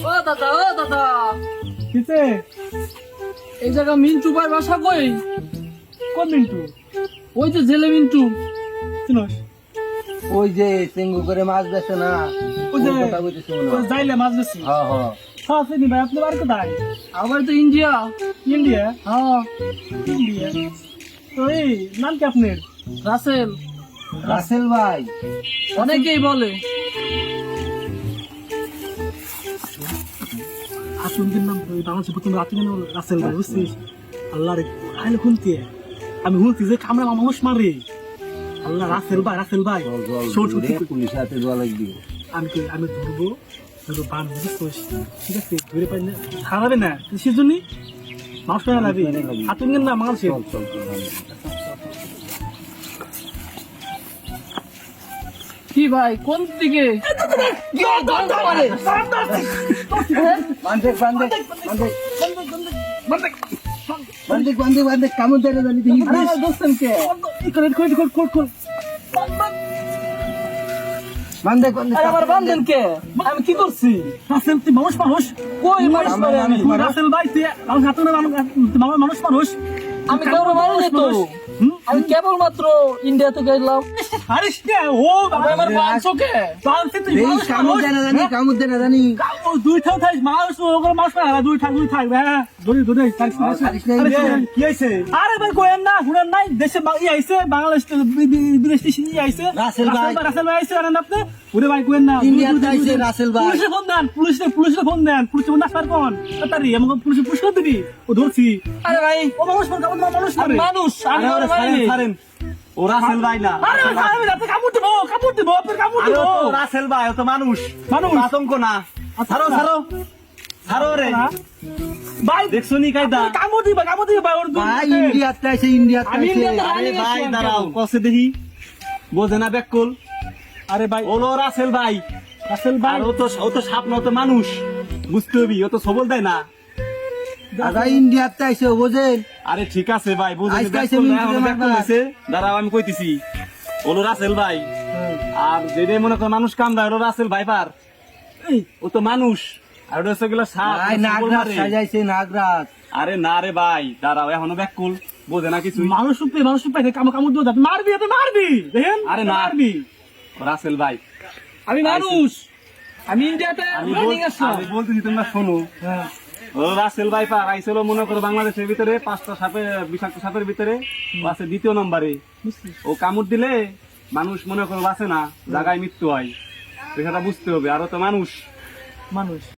ও দাদা, ও দাদা, কিসে? এই জায়গা মিন্টু ভাই বাসা কই? কোন মিন্টু? ওই যে জেলে মিন্টু। চিনোস? ওই যে চেঙ্গু করে মাছ বেছে না, ওই যে ওর কথা বলতেছি মনে হয়। যাইলে মাছ বেশি। হ্যাঁ হ্যাঁ হ্যাঁ চিনি ভাই, আপনি বাড়ি কোথায়? আমার তো ইন্ডিয়া। ইন্ডিয়া? হ্যাঁ, ইন্ডিয়া। তো এই নাম কি আপনার? রাসেল। রাসেল ভাই। অনেকেই বলে। আতঙ্কের নাম তো বাংলাদেশের প্রথম আতঙ্কের নাম রাসেল ভাই, বুঝছিস? আল্লাহ রে আইলে শুনতে আমি শুনছি যে কামরা মানুষ মারে। আল্লাহ, রাসেল ভাই, রাসেল ভাই জল জল শোন শোন, ঘুরে পুলিশের হাতে জল লাগবে। আমি ধরবো বান বুঝছিস? ঠিক আছে, ধরে পাই না হারাবে না, সেজন্য মানুষ পাই লাগবে। আতঙ্কের নাম বাংলাদেশের। চল চল চল ভালো। কি ভাই, কোন দিকে? বান্ধে বান্ধে বান্ধে বান্ধে বান্ধে কামড় দেয় না জানি দেখি। দোস্তেন কে? বান্ধে বান্ধে আবার বান্ধেন কে? আমি কি করছি? রাসেল তুই মানুষ মানুষ কই মানুষ মারে আমি? তুই রাসেল ভাই তুই আমার হাতে মানুষ মানুষ আমি কারো মারি নাই তো। আমি কেবল মাত্র ইন্ডিয়া থেকে এলাম। হারিস কে ও আবার আমার বাঁচো কে? বাংলাদেশে তুই এই মানুষ কামড় দেয় না জানি, কামড় দেয় না জানি। ও দুই ঠাক থাক মানুষ ওগুলো মানুষ না দুই থাক হ্যাঁ ধরি তারিখ হারিস নাই। কি হইছে? আরে ভাই কোয়েন না হুড়ান নাই দেশে আইছে বাংলাদেশ বিদেশ থেকে আইছে রাসেল ভাই। রাসেল ভাই আইছে আর আপনি ওরে ভাই কোয়েন না ইন্ডিয়াতে আইছে রাসেল ভাই। পুলিশে ফোন দেন পুলিশে ফোন দেন পুলিশে ফোন আসবার কোন তাড়াতাড়ি আমাকে পুলিশে পুলিশ করে দিবি ও ধরছি আরে ভাই, ও মানুষ মানুষ আমি মানুষ, আমি কারো মারি নাই। ও রাসেল ভাই না, আরে ভাই যাতে কামড় দিব আপনার কামড় আরে দিব ও তো রাসেল ভাই, ও তো মানুষ, মানুষ। আতঙ্ক না। ছাড়ো ছাড়ো রে, ভাই দেখছো নি কায়দা? কামড় দিবা ভাই ওর ভাই ইন্ডিয়াতে আইছে, ইন্ডিয়াতে আমি আইছে। ইন্ডিয়াতে আরে ভাই দাঁড়াও, কষে দেখি, বোঝে না ব্যাকুল। আরে ভাই ওলো রাসেল ভাই, রাসেল ভাই আর ও তো সাপ না, ও তো মানুষ, বুঝতে হবি, ও তো সবল দেয় না। দাদা ইন্ডিয়াতে আইছে বোঝেন। আরে ঠিক আছে ভাই, বুঝেছি, আজকে আইছে ব্যাকুল না, মিন্টুরে এখনো ব্যাকুল মারবার। হইছে। দাঁড়াও আমি কইতেছি, ওলো রাসেল ভাই, আর যেটাই মনে কর মানুষ কাম দেয়, ওলো রাসেল ভাই পার, এই ও তো মানুষ, আর ওটা হচ্ছে গেলো সাপ, ভাই ও সবল নাগরাজ মারে। সাজাইছে, নাগরাজ। আরে না রে ভাই, দাঁড়াও, এখনো ব্যাকুল, বোঝে না কিছু। মানুষ রূপে কামড় দিব মারবি দেখেন আরে না। মারবি রাসেল ভাই, আমি মানুষ। আমি ইন্ডিয়াতে ট্রেনিং আসলাম। আমি বলতেছি তোমরা শোনো। ও রাসেল ভাই পার আইছিল মনে করো বাংলাদেশের ভিতরে 5টা সাপে, বিষাক্ত সাপের ভিতরে ও আছে 2য় নম্বরে। ও কামড় দিলে মানুষ মনে করো বাঁচে না, জায়গায় মৃত্যু হয়, তো সেটা বুঝতে হবে। আর ও তো মানুষ।